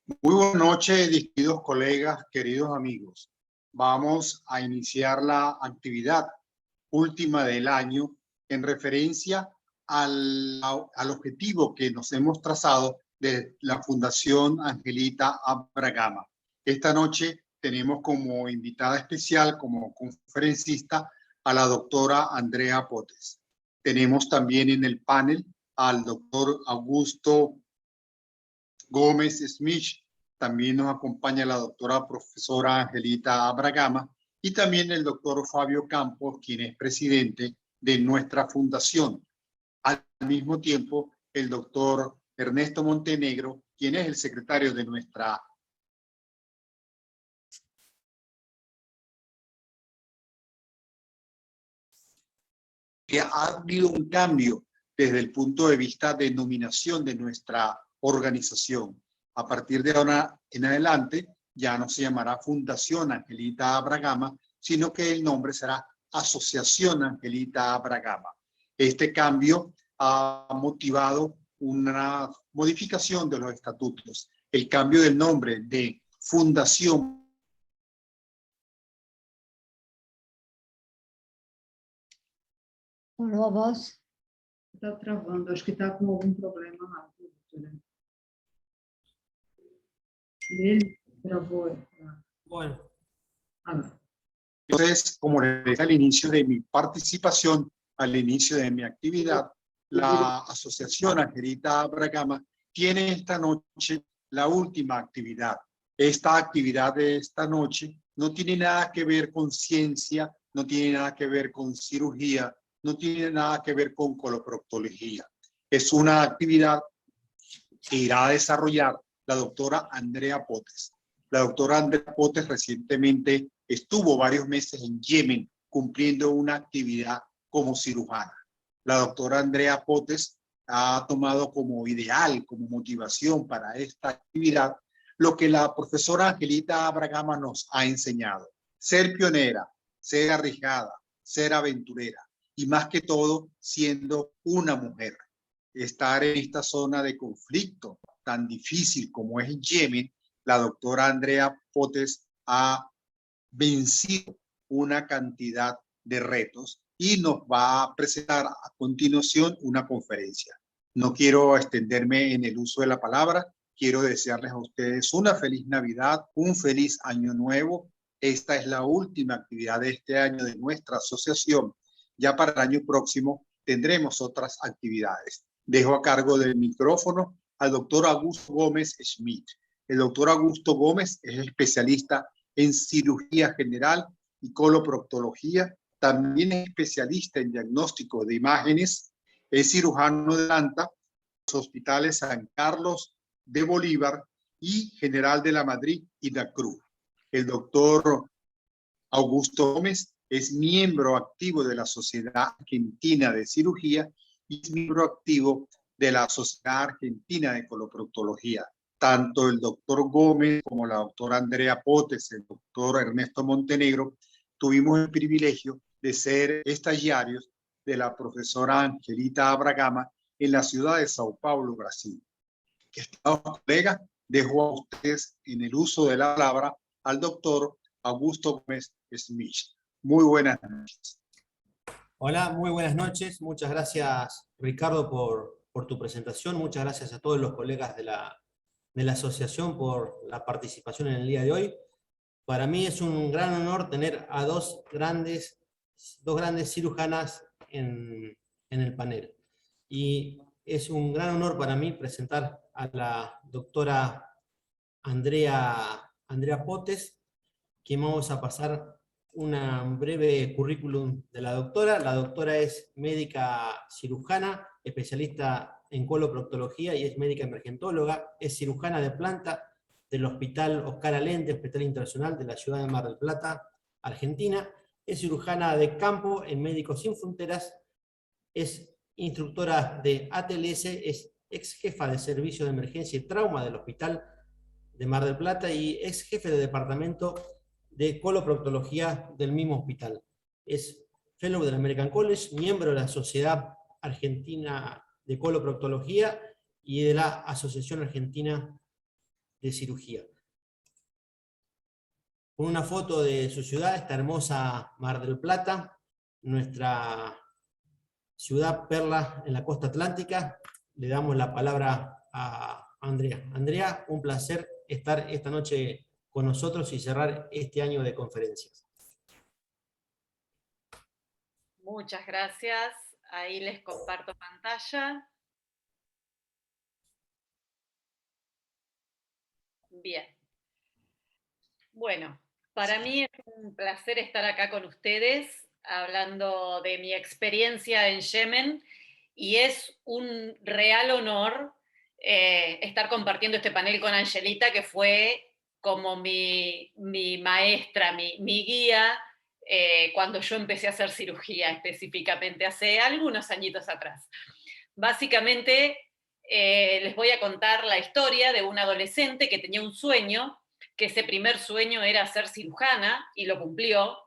Muy buenas noches, distinguidos colegas, queridos amigos. Vamos a iniciar la actividad última del año en referencia al objetivo que nos hemos trazado de la Fundación Angelita Abragama. Esta noche tenemos como invitada especial, como conferencista, a la doctora Andrea Potes. Tenemos también en el panel al doctor Augusto Gómez Smith, también nos acompaña la doctora profesora Angelita Abragama y también el doctor Fabio Campos, quien es presidente de nuestra fundación. Al mismo tiempo, el doctor Ernesto Montenegro, quien es el secretario de nuestra que ha habido un cambio desde el punto de vista de nominación de nuestra organización. A partir de ahora en adelante, ya no se llamará Fundación Angelita Abragama, sino que el nombre será Asociación Angelita Abragama. Este cambio ha motivado una modificación de los estatutos. El cambio del nombre de Fundación Parou a voz? Está travando, acho que está com algum problema lá. Ele travou. Bueno. Entonces, como les dije al inicio de mi participación, al inicio de mi actividad, la Asociación Angelita Abragama tiene esta noche la última actividad. Esta actividad de esta noche no tiene nada que ver con ciencia, no tiene nada que ver con cirugía, no tiene nada que ver con coloproctología. Es una actividad que irá a desarrollar la doctora Andrea Potes. La doctora Andrea Potes recientemente estuvo varios meses en Yemen cumpliendo una actividad como cirujana. La doctora Andrea Potes ha tomado como ideal, como motivación para esta actividad, lo que la profesora Angelita Abragama nos ha enseñado. Ser pionera, ser arriesgada, ser aventurera y más que todo siendo una mujer. Estar en esta zona de conflicto tan difícil como es Yemen, la doctora Andrea Potes ha vencido una cantidad de retos y nos va a presentar a continuación una conferencia. No quiero extenderme en el uso de la palabra, quiero desearles a ustedes una feliz Navidad, un feliz Año Nuevo. Esta es la última actividad de este año de nuestra asociación. Ya para el año próximo tendremos otras actividades. Dejo a cargo del micrófono al doctor Augusto Gómez Smith. El doctor Augusto Gómez es especialista en cirugía general y coloproctología. También es especialista en diagnóstico de imágenes. Es cirujano de planta, los hospitales San Carlos de Bolívar y General de la Madrid y la Cruz. El doctor Augusto Gómez es miembro activo de la Sociedad Argentina de Cirugía y es miembro activo de la Sociedad Argentina de Coloproctología. Tanto el doctor Gómez como la doctora Andrea Potes, el doctor Ernesto Montenegro, tuvimos el privilegio de ser estagiarios de la profesora Angelita Abragama en la ciudad de Sao Paulo, Brasil. Estimados colegas, dejo a ustedes en el uso de la palabra al doctor Augusto Gómez Smith. Muy buenas noches. Hola, muy buenas noches. Muchas gracias, Ricardo, por tu presentación. Muchas gracias a todos los colegas de la asociación por la participación en el día de hoy. Para mí es un gran honor tener a dos grandes cirujanas en el panel. Y es un gran honor para mí presentar a la doctora Andrea Potes, que vamos a pasar un breve currículum de la doctora. La doctora es médica cirujana, especialista en coloproctología y es médica emergentóloga, es cirujana de planta del Hospital Oscar Alente, Hospital Internacional de la ciudad de Mar del Plata, Argentina, es cirujana de campo en Médicos Sin Fronteras, es instructora de ATLS, es ex jefa de servicio de emergencia y trauma del Hospital de Mar del Plata y ex jefe de departamento de coloproctología del mismo hospital. Es fellow del American College, miembro de la Sociedad Argentina de Coloproctología y de la Asociación Argentina de cirugía. Con una foto de su ciudad, esta hermosa Mar del Plata, nuestra ciudad perla en la costa atlántica, le damos la palabra a Andrea. Andrea, un placer estar esta noche con nosotros y cerrar este año de conferencias. Muchas gracias. Ahí les comparto pantalla. Bien. Bueno, para mí es un placer estar acá con ustedes hablando de mi experiencia en Yemen y es un real honor estar compartiendo este panel con Angelita, que fue como mi maestra, mi guía cuando yo empecé a hacer cirugía específicamente, hace algunos añitos atrás. Básicamente, les voy a contar la historia de un adolescente que tenía un sueño, que ese primer sueño era ser cirujana, y lo cumplió,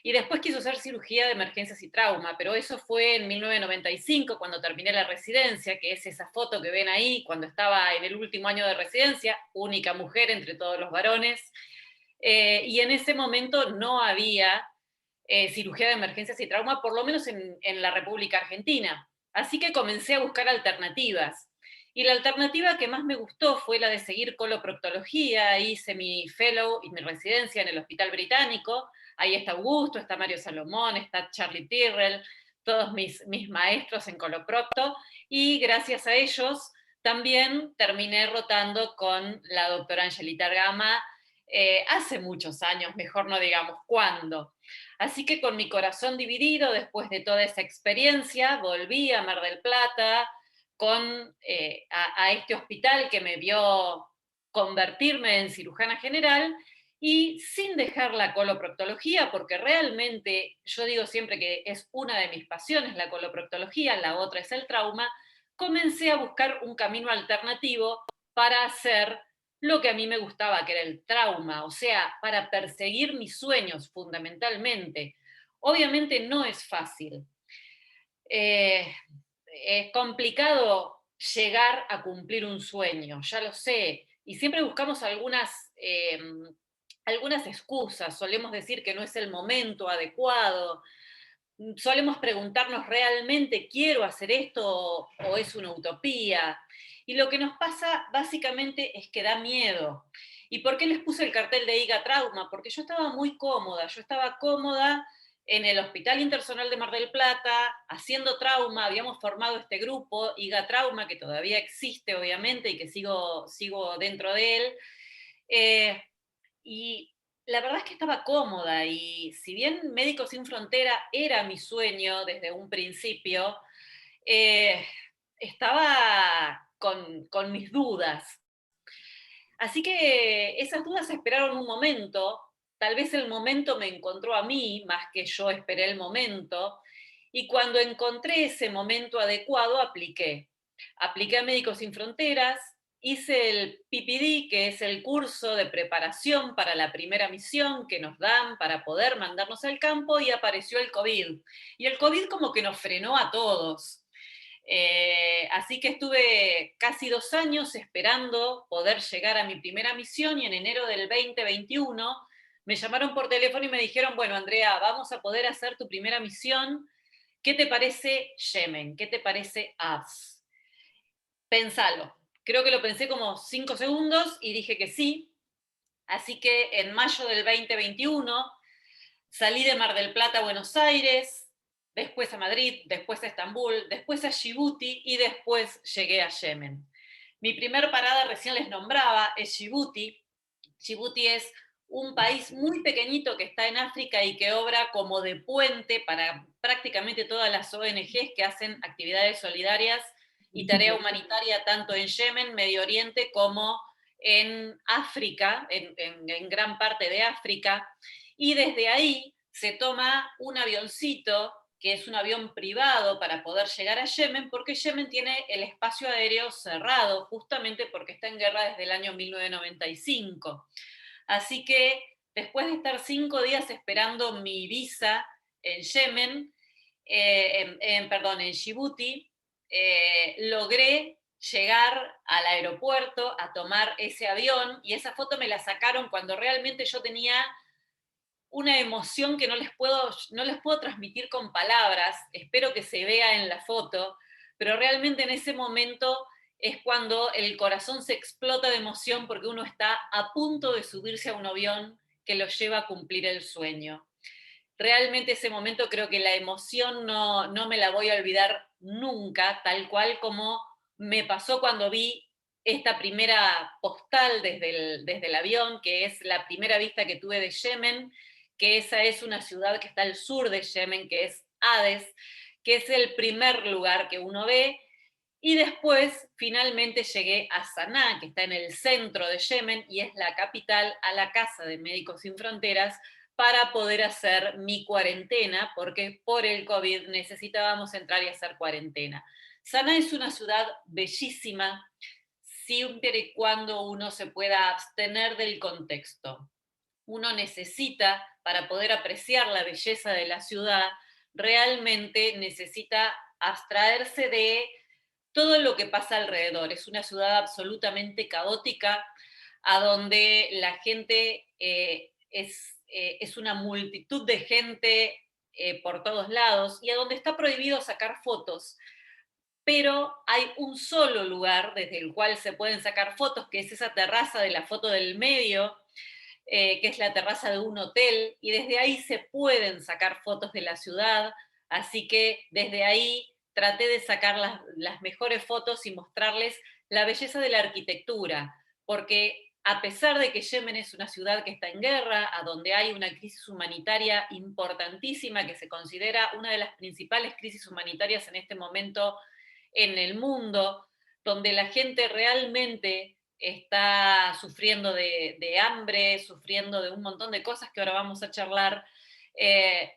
y después quiso hacer cirugía de emergencias y trauma, pero eso fue en 1995, cuando terminé la residencia, que es esa foto que ven ahí, cuando estaba en el último año de residencia, única mujer entre todos los varones, y en ese momento no había cirugía de emergencias y trauma, por lo menos en la República Argentina. Así que comencé a buscar alternativas. Y la alternativa que más me gustó fue la de seguir coloproctología. Hice mi fellow y mi residencia en el Hospital Británico. Ahí está Augusto, está Mario Salomón, está Charlie Tyrrell, todos mis maestros en coloprocto. Y gracias a ellos también terminé rotando con la doctora Angelita Argama hace muchos años, mejor no digamos cuándo. Así que con mi corazón dividido, después de toda esa experiencia, volví a Mar del Plata a este hospital que me vio convertirme en cirujana general, y sin dejar la coloproctología, porque realmente yo digo siempre que es una de mis pasiones la coloproctología, la otra es el trauma, comencé a buscar un camino alternativo para hacer lo que a mí me gustaba, que era el trauma, o sea, para perseguir mis sueños fundamentalmente. Obviamente no es fácil. Es complicado llegar a cumplir un sueño, ya lo sé, y siempre buscamos algunas excusas, solemos decir que no es el momento adecuado, solemos preguntarnos realmente, ¿quiero hacer esto o es una utopía? Y lo que nos pasa básicamente es que da miedo. ¿Y por qué les puse el cartel de IGA Trauma? Porque yo estaba muy cómoda, en el Hospital Interzonal de Mar del Plata, haciendo trauma, habíamos formado este grupo, IGA Trauma, que todavía existe obviamente y que sigo dentro de él, y la verdad es que estaba cómoda, y si bien Médicos Sin Frontera era mi sueño desde un principio, estaba con mis dudas. Así que esas dudas esperaron un momento, tal vez el momento me encontró a mí más que yo esperé el momento, y cuando encontré ese momento adecuado apliqué. Apliqué a Médicos Sin Fronteras, hice el PPD, que es el curso de preparación para la primera misión que nos dan para poder mandarnos al campo, y apareció el COVID. Y el COVID como que nos frenó a todos. Así que estuve casi 2 años esperando poder llegar a mi primera misión, y en enero del 2021 me llamaron por teléfono y me dijeron, bueno, Andrea, vamos a poder hacer tu primera misión. ¿Qué te parece Yemen? ¿Qué te parece Abs? Pensalo. Creo que lo pensé como 5 segundos y dije que sí. Así que en mayo del 2021 salí de Mar del Plata a Buenos Aires, después a Madrid, después a Estambul, después a Djibouti y después llegué a Yemen. Mi primer parada, recién les nombraba, es Djibouti. Djibouti es un país muy pequeñito que está en África y que obra como de puente para prácticamente todas las ONGs que hacen actividades solidarias y tarea humanitaria tanto en Yemen, Medio Oriente, como en África, en gran parte de África. Y desde ahí se toma un avioncito, que es un avión privado, para poder llegar a Yemen, porque Yemen tiene el espacio aéreo cerrado, justamente porque está en guerra desde el año 1995. Así que después de estar 5 días esperando mi visa en Yemen, en Djibouti, logré llegar al aeropuerto a tomar ese avión, y esa foto me la sacaron cuando realmente yo tenía una emoción que no les puedo transmitir con palabras. Espero que se vea en la foto, pero realmente en ese momento es cuando el corazón se explota de emoción porque uno está a punto de subirse a un avión que lo lleva a cumplir el sueño. Realmente ese momento creo que la emoción no me la voy a olvidar nunca, tal cual como me pasó cuando vi esta primera postal desde el avión, que es la primera vista que tuve de Yemen, que esa es una ciudad que está al sur de Yemen, que es Hades, que es el primer lugar que uno ve, y después finalmente llegué a Saná, que está en el centro de Yemen y es la capital, a la Casa de Médicos Sin Fronteras, para poder hacer mi cuarentena, porque por el COVID necesitábamos entrar y hacer cuarentena. Saná es una ciudad bellísima, siempre y cuando uno se pueda abstener del contexto. Uno necesita, para poder apreciar la belleza de la ciudad, realmente necesita abstraerse de todo lo que pasa alrededor. Es una ciudad absolutamente caótica, a donde la gente es una multitud de gente por todos lados, y a donde está prohibido sacar fotos. Pero hay un solo lugar desde el cual se pueden sacar fotos, que es esa terraza de la foto del medio, que es la terraza de un hotel, y desde ahí se pueden sacar fotos de la ciudad, así que desde ahí traté de sacar las mejores fotos y mostrarles la belleza de la arquitectura, porque a pesar de que Yemen es una ciudad que está en guerra, a donde hay una crisis humanitaria importantísima, que se considera una de las principales crisis humanitarias en este momento en el mundo, donde la gente realmente está sufriendo de hambre, sufriendo de un montón de cosas que ahora vamos a charlar.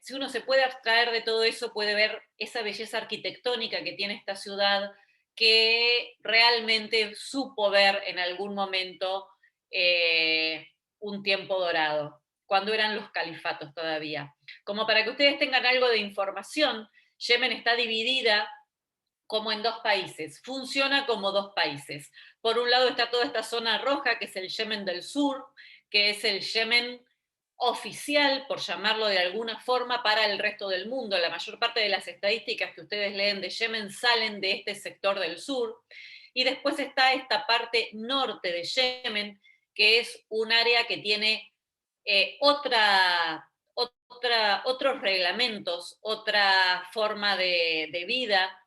Si uno se puede abstraer de todo eso, puede ver esa belleza arquitectónica que tiene esta ciudad, que realmente supo ver en algún momento un tiempo dorado, cuando eran los califatos todavía. Como para que ustedes tengan algo de información, Yemen está dividida como en dos países, funciona como dos países. Por un lado está toda esta zona roja, que es el Yemen del Sur, que es el Yemen oficial, por llamarlo de alguna forma, para el resto del mundo. La mayor parte de las estadísticas que ustedes leen de Yemen salen de este sector del sur. Y después está esta parte norte de Yemen, que es un área que tiene otros reglamentos, otra forma de vida,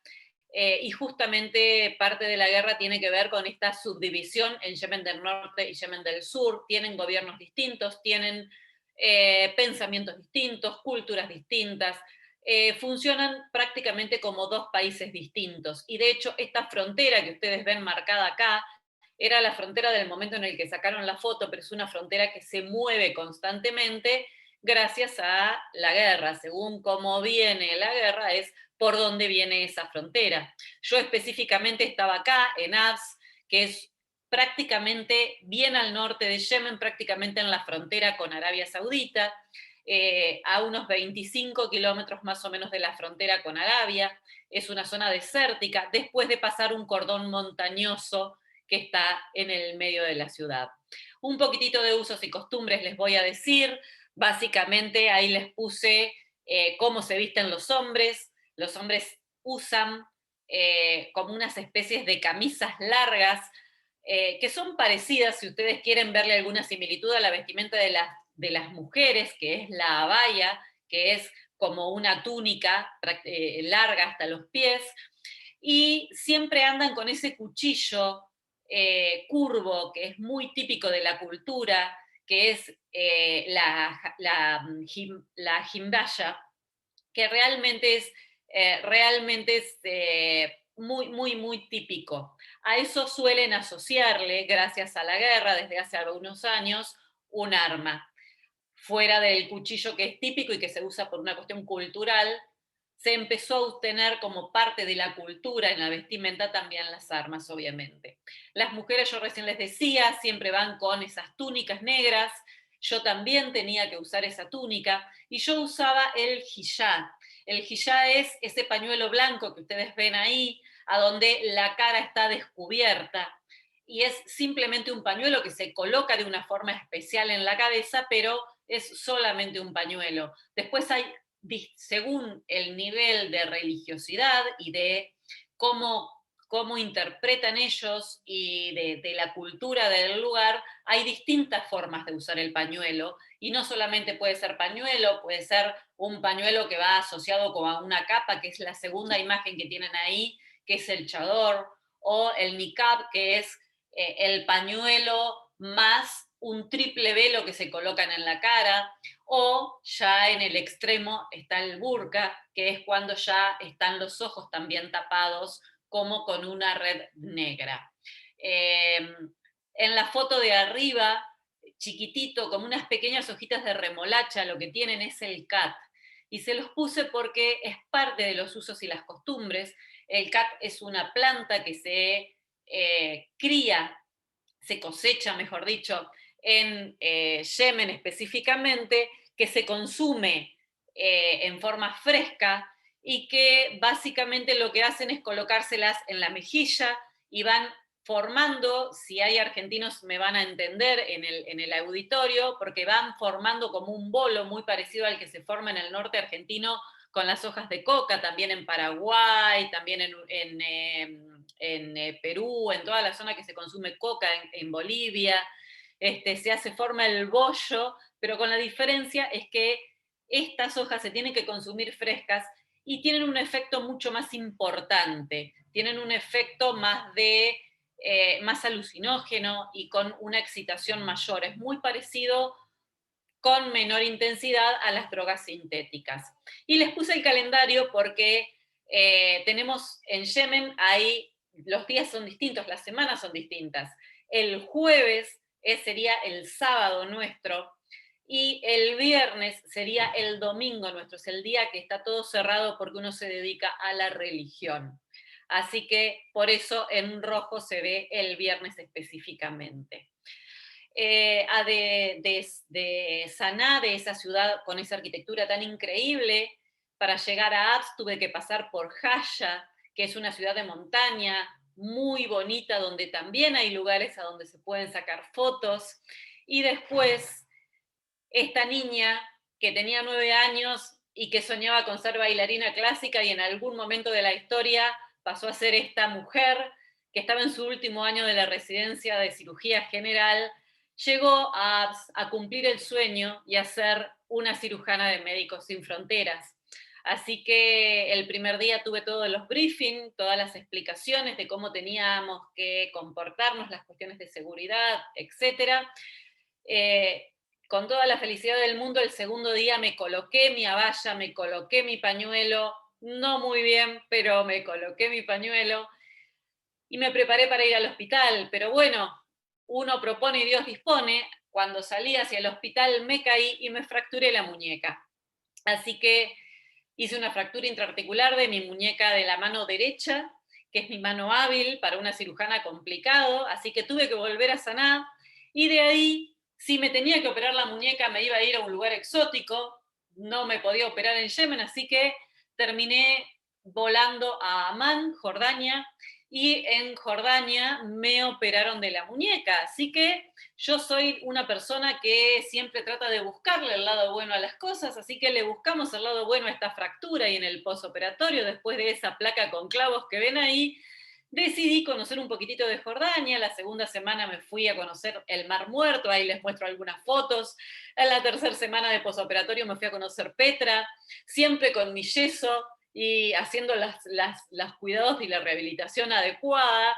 y justamente parte de la guerra tiene que ver con esta subdivisión en Yemen del Norte y Yemen del Sur. Tienen gobiernos distintos, tienen pensamientos distintos, culturas distintas, funcionan prácticamente como dos países distintos. Y de hecho, esta frontera que ustedes ven marcada acá, era la frontera del momento en el que sacaron la foto, pero es una frontera que se mueve constantemente gracias a la guerra. Según cómo viene la guerra, es por dónde viene esa frontera. Yo específicamente estaba acá, en Abs, que es prácticamente bien al norte de Yemen, prácticamente en la frontera con Arabia Saudita, a unos 25 kilómetros más o menos de la frontera con Arabia. Es una zona desértica, después de pasar un cordón montañoso que está en el medio de la ciudad. Un poquitito de usos y costumbres les voy a decir. Básicamente ahí les puse cómo se visten los hombres. Los hombres usan como unas especies de camisas largas, que son parecidas, si ustedes quieren verle alguna similitud, a la vestimenta de las mujeres, que es la abaya, que es como una túnica larga hasta los pies, y siempre andan con ese cuchillo curvo, que es muy típico de la cultura, que es la jimbaya, que realmente es muy, muy, muy típico. A eso suelen asociarle, gracias a la guerra, desde hace algunos años, un arma. Fuera del cuchillo, que es típico y que se usa por una cuestión cultural, se empezó a obtener como parte de la cultura en la vestimenta también las armas, obviamente. Las mujeres, yo recién les decía, siempre van con esas túnicas negras. Yo también tenía que usar esa túnica, y yo usaba el hijab. El hijab es ese pañuelo blanco que ustedes ven ahí, a donde la cara está descubierta, y es simplemente un pañuelo que se coloca de una forma especial en la cabeza, pero es solamente un pañuelo. Después hay, según el nivel de religiosidad y de cómo interpretan ellos y de la cultura del lugar, hay distintas formas de usar el pañuelo, y no solamente puede ser pañuelo, puede ser un pañuelo que va asociado con una capa, que es la segunda imagen que tienen ahí, que es el chador, o el niqab, que es el pañuelo más un triple velo que se colocan en la cara, o ya en el extremo está el burka, que es cuando ya están los ojos también tapados, como con una red negra. En la foto de arriba, chiquitito, como unas pequeñas hojitas de remolacha, lo que tienen es el cat. Y se los puse porque es parte de los usos y las costumbres. El cat es una planta que se cría, se cosecha, mejor dicho, en Yemen específicamente, que se consume en forma fresca, y que básicamente lo que hacen es colocárselas en la mejilla y van formando, si hay argentinos me van a entender en el auditorio, porque van formando como un bolo muy parecido al que se forma en el norte argentino con las hojas de coca, también en Paraguay, también en Perú, en toda la zona que se consume coca, en Bolivia, se forma el bollo, pero con la diferencia es que estas hojas se tienen que consumir frescas y tienen un efecto mucho más importante, tienen un efecto más alucinógeno y con una excitación mayor. Es muy parecido, con menor intensidad, a las drogas sintéticas. Y les puse el calendario porque tenemos en Yemen, ahí los días son distintos, las semanas son distintas. El jueves sería el sábado nuestro, y el viernes sería el domingo nuestro, es el día que está todo cerrado porque uno se dedica a la religión. Así que por eso en rojo se ve el viernes específicamente. De Saná, de esa ciudad con esa arquitectura tan increíble, para llegar a Abs tuve que pasar por Haya, que es una ciudad de montaña muy bonita, donde también hay lugares a donde se pueden sacar fotos. Y después, esta niña que tenía 9 años y que soñaba con ser bailarina clásica, y en algún momento de la historia pasó a ser esta mujer que estaba en su último año de la residencia de cirugía general, llegó a cumplir el sueño y a ser una cirujana de Médicos Sin Fronteras. Así que el primer día tuve todos los briefings, todas las explicaciones de cómo teníamos que comportarnos, las cuestiones de seguridad, etc. Con toda la felicidad del mundo, el segundo día me coloqué mi abaya, me coloqué mi pañuelo, no muy bien, pero me coloqué mi pañuelo y me preparé para ir al hospital. Pero bueno, uno propone y Dios dispone. Cuando salí hacia el hospital me caí y me fracturé la muñeca. Así que hice una fractura intraarticular de mi muñeca de la mano derecha, que es mi mano hábil para una cirujana complicado, así que tuve que volver a sanar, y de ahí, si me tenía que operar la muñeca, me iba a ir a un lugar exótico, no me podía operar en Yemen, así que terminé volando a Amán, Jordania, y en Jordania me operaron de la muñeca. Así que yo soy una persona que siempre trata de buscarle el lado bueno a las cosas, así que le buscamos el lado bueno a esta fractura, y en el posoperatorio, después de esa placa con clavos que ven ahí, decidí conocer un poquitito de Jordania. La segunda semana me fui a conocer el Mar Muerto, ahí les muestro algunas fotos. En la tercera semana de posoperatorio me fui a conocer Petra, siempre con mi yeso y haciendo los cuidados y la rehabilitación adecuada.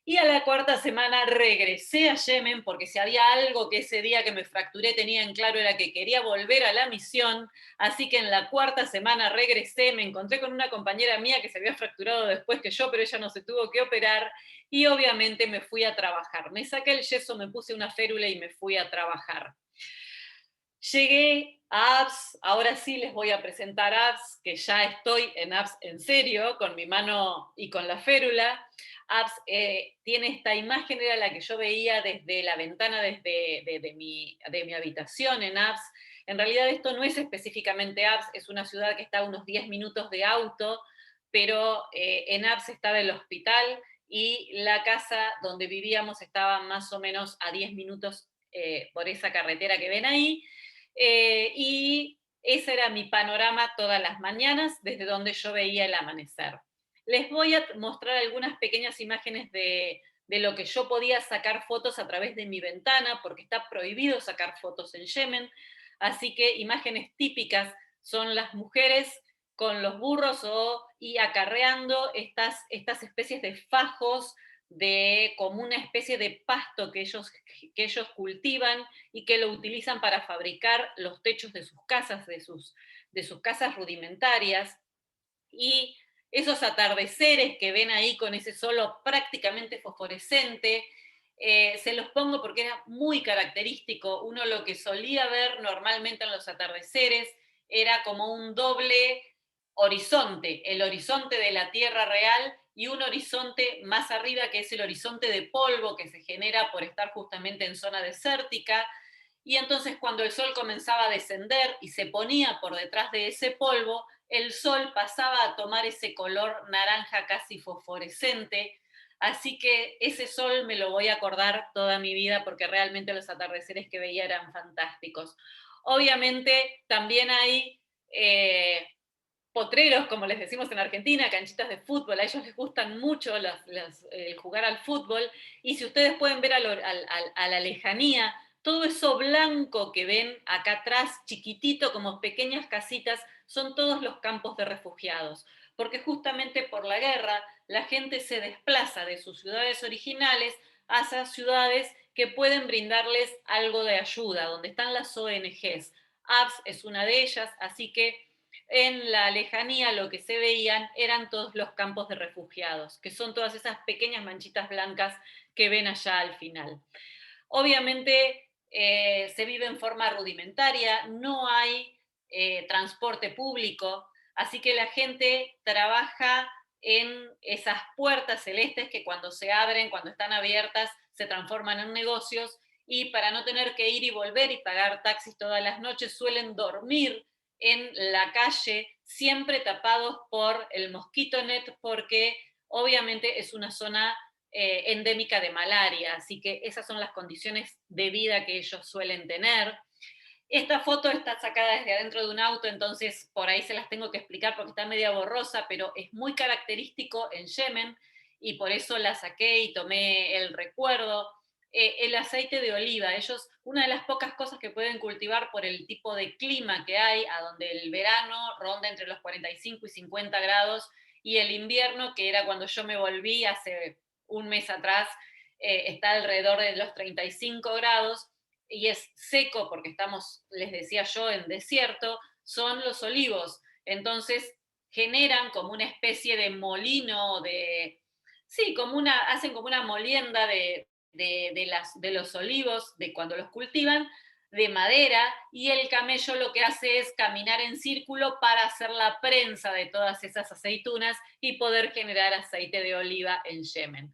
Y a la cuarta semana regresé a Yemen, porque si había algo que ese día que me fracturé tenía en claro era que quería volver a la misión. Así que en la cuarta semana regresé, me encontré con una compañera mía que se había fracturado después que yo, pero ella no se tuvo que operar, y obviamente me fui a trabajar. Me saqué el yeso, me puse una férula y me fui a trabajar. Llegué a Abs, ahora sí les voy a presentar Abs, que ya estoy en Abs en serio, con mi mano y con la férula. Abs tiene esta imagen, era la que yo veía desde la ventana de mi habitación en Abs. En realidad esto no es específicamente Abs, es una ciudad que está a unos 10 minutos de auto pero en Ars estaba el hospital y la casa donde vivíamos estaba más o menos a 10 minutos por esa carretera que ven ahí, y ese era mi panorama todas las mañanas desde donde yo veía el amanecer. Les voy a mostrar algunas pequeñas imágenes de lo que yo podía sacar fotos a través de mi ventana, porque está prohibido sacar fotos en Yemen, así que imágenes típicas son las mujeres con los burros y acarreando estas especies de fajos, como una especie de pasto que ellos cultivan y que lo utilizan para fabricar los techos de sus casas, de sus casas rudimentarias. Y esos atardeceres que ven ahí con ese sol prácticamente fosforescente, se los pongo porque era muy característico. Uno lo que solía ver normalmente en los atardeceres era como un doble horizonte, el horizonte de la Tierra real y un horizonte más arriba que es el horizonte de polvo que se genera por estar justamente en zona desértica. Y entonces cuando el sol comenzaba a descender y se ponía por detrás de ese polvo, el sol pasaba a tomar ese color naranja casi fosforescente, así que ese sol me lo voy a acordar toda mi vida porque realmente los atardeceres que veía eran fantásticos. Obviamente también hay potreros, como les decimos en Argentina, canchitas de fútbol, a ellos les gustan mucho el jugar al fútbol, y si ustedes pueden ver a la lejanía, todo eso blanco que ven acá atrás, chiquitito, como pequeñas casitas, son todos los campos de refugiados, porque justamente por la guerra la gente se desplaza de sus ciudades originales hacia ciudades que pueden brindarles algo de ayuda, donde están las ONGs. APS es una de ellas, así que en la lejanía lo que se veían eran todos los campos de refugiados, que son todas esas pequeñas manchitas blancas que ven allá al final. Obviamente se vive en forma rudimentaria, no hay transporte público, así que la gente trabaja en esas puertas celestes que cuando se abren, cuando están abiertas, se transforman en negocios, y para no tener que ir y volver y pagar taxis todas las noches, suelen dormir en la calle, siempre tapados por el mosquito net, porque obviamente es una zona endémica de malaria, así que esas son las condiciones de vida que ellos suelen tener. Esta foto está sacada desde adentro de un auto, entonces por ahí se las tengo que explicar porque está media borrosa, pero es muy característico en Yemen y por eso la saqué y tomé el recuerdo. El aceite de oliva, ellos, una de las pocas cosas que pueden cultivar por el tipo de clima que hay, a donde el verano ronda entre los 45 y 50 grados, y el invierno, que era cuando yo me volví hace un mes atrás, está alrededor de los 35 grados, y es seco porque estamos, les decía yo, en desierto, son los olivos. Entonces generan como una especie de molino, sí, hacen como una molienda de los olivos, de cuando los cultivan, de madera, y el camello lo que hace es caminar en círculo para hacer la prensa de todas esas aceitunas y poder generar aceite de oliva en Yemen.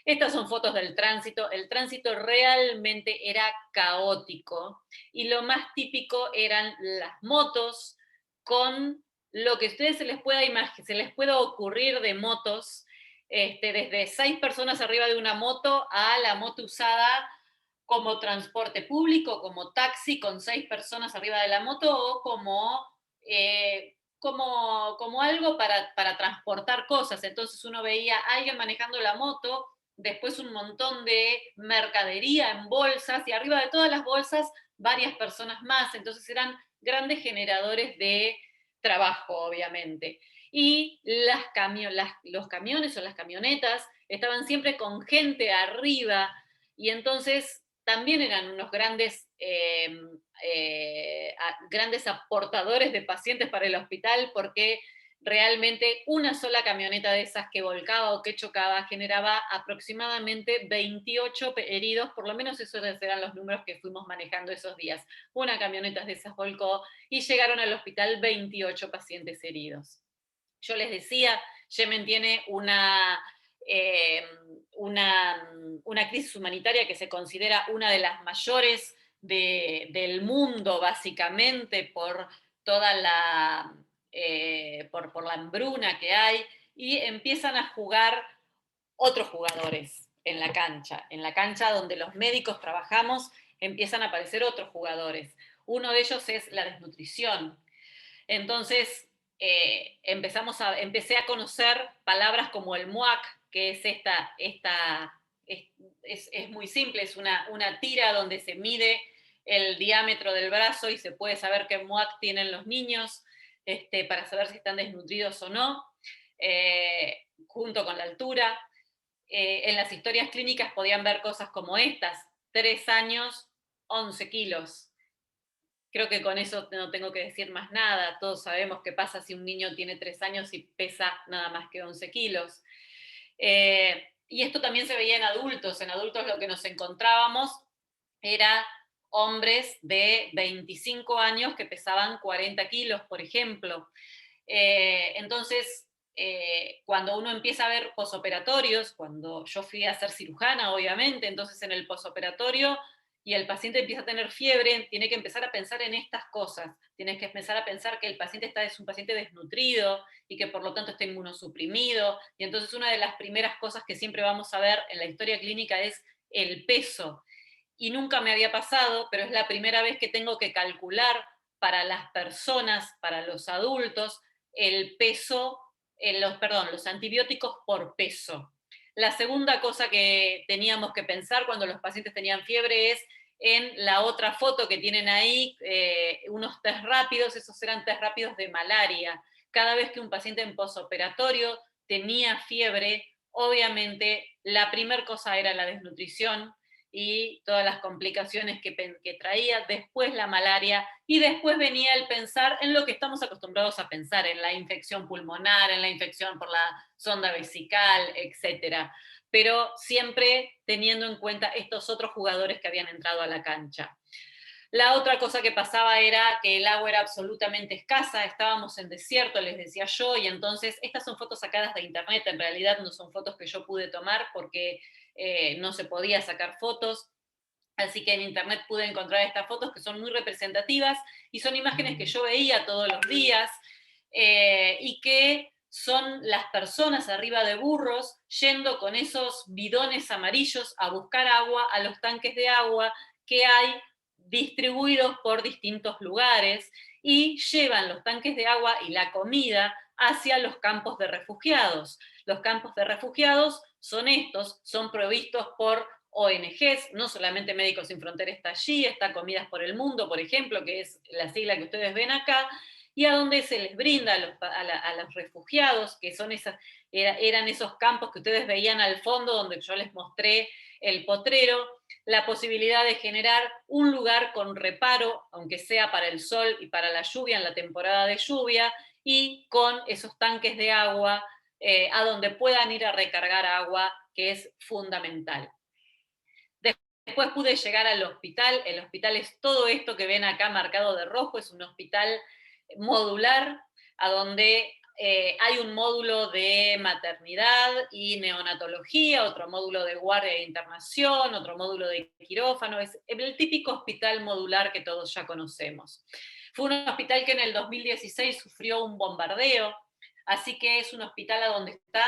Estas son fotos del tránsito. El tránsito realmente era caótico y lo más típico eran las motos con lo que a ustedes se les pueda ocurrir de motos, desde 6 personas arriba de una moto a la moto usada como transporte público, como taxi con 6 personas arriba de la moto, o como algo para transportar cosas. Entonces uno veía a alguien manejando la moto, después un montón de mercadería en bolsas, y arriba de todas las bolsas varias personas más. Entonces eran grandes generadores de trabajo, obviamente. Y los camiones o las camionetas estaban siempre con gente arriba, y entonces también eran unos grandes aportadores de pacientes para el hospital, porque realmente una sola camioneta de esas que volcaba o que chocaba generaba aproximadamente 28 heridos, por lo menos esos eran los números que fuimos manejando esos días. Una camioneta de esas volcó y llegaron al hospital 28 pacientes heridos. Yo les decía, Yemen tiene una crisis humanitaria que se considera una de las mayores del mundo, básicamente, por toda por la hambruna que hay, y empiezan a jugar otros jugadores en la cancha donde los médicos trabajamos, empiezan a aparecer otros jugadores. Uno de ellos es la desnutrición. Entonces, empecé a conocer palabras como el MUAC, que es es muy simple, es una tira donde se mide el diámetro del brazo y se puede saber qué MUAC tienen los niños, para saber si están desnutridos o no, junto con la altura. En las historias clínicas podían ver cosas como estas: 3 años, 11 kilos. Creo que con eso no tengo que decir más nada. Todos sabemos qué pasa si un niño tiene 3 años y pesa nada más que 11 kilos. Y esto también se veía en adultos. En adultos lo que nos encontrábamos era hombres de 25 años que pesaban 40 kilos, por ejemplo. Entonces, cuando uno empieza a ver posoperatorios, cuando yo fui a ser cirujana, obviamente, entonces en el posoperatorio y el paciente empieza a tener fiebre, tiene que empezar a pensar en estas cosas. Tienes que empezar a pensar que el paciente es un paciente desnutrido y que por lo tanto está inmunosuprimido. Y entonces una de las primeras cosas que siempre vamos a ver en la historia clínica es el peso. Y nunca me había pasado, pero es la primera vez que tengo que calcular para las personas, para los adultos, el peso, los antibióticos por peso. La segunda cosa que teníamos que pensar cuando los pacientes tenían fiebre es en la otra foto que tienen ahí, unos test rápidos. Esos eran test rápidos de malaria. Cada vez que un paciente en posoperatorio tenía fiebre, obviamente la primera cosa era la desnutrición y todas las complicaciones que traía, después la malaria, y después venía el pensar en lo que estamos acostumbrados a pensar, en la infección pulmonar, en la infección por la sonda vesical, etc. Pero siempre teniendo en cuenta estos otros jugadores que habían entrado a la cancha. La otra cosa que pasaba era que el agua era absolutamente escasa, estábamos en desierto, les decía yo, y entonces estas son fotos sacadas de internet, en realidad no son fotos que yo pude tomar porque no se podía sacar fotos, así que en internet pude encontrar estas fotos que son muy representativas y son imágenes que yo veía todos los días, y que son las personas arriba de burros yendo con esos bidones amarillos a buscar agua a los tanques de agua que hay distribuidos por distintos lugares, y llevan los tanques de agua y la comida hacia los campos de refugiados. Los campos de refugiados son provistos por ONGs, no solamente Médicos Sin Fronteras está allí, está Comidas por el Mundo, por ejemplo, que es la sigla que ustedes ven acá, y a donde se les brinda a los refugiados, que eran esos campos que ustedes veían al fondo, donde yo les mostré el potrero, la posibilidad de generar un lugar con reparo, aunque sea para el sol y para la lluvia en la temporada de lluvia, y con esos tanques de agua a donde puedan ir a recargar agua, que es fundamental. Después pude llegar al hospital. El hospital es todo esto que ven acá marcado de rojo, es un hospital modular, a donde hay un módulo de maternidad y neonatología, otro módulo de guardia de internación, otro módulo de quirófano. Es el típico hospital modular que todos ya conocemos. Fue un hospital que en el 2016 sufrió un bombardeo, así que es un hospital a donde está